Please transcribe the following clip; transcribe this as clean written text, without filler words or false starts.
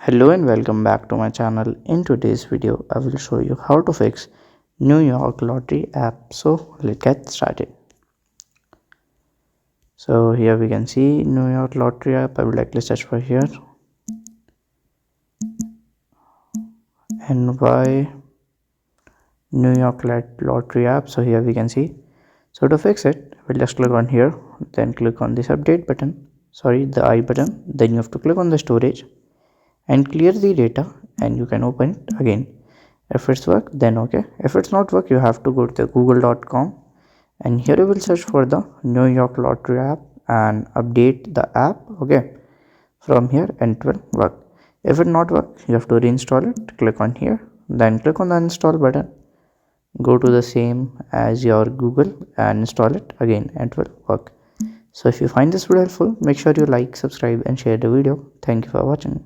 Hello and welcome back to my channel. In today's video, I will show you how to fix New York Lottery app. So let's get started. So here we can see New York Lottery app. I will directly search for here. NY New York Lottery app. So here we can see. So to fix it, we'll just click on here, then click on this update button. Sorry, the I button. Then you have to click on the storage and clear the data, and you can open it again. If it's work, then okay. If it's not work, you have to go to the google.com, and here you will search for the New York Lottery app and update the app. Okay, from here and it will work. If it not work, you have to reinstall it. Click on here, then click on the install button, go to the same as your Google and install it again, and it will work. So if you find this video helpful, make sure you like, subscribe and share the video. Thank you for watching.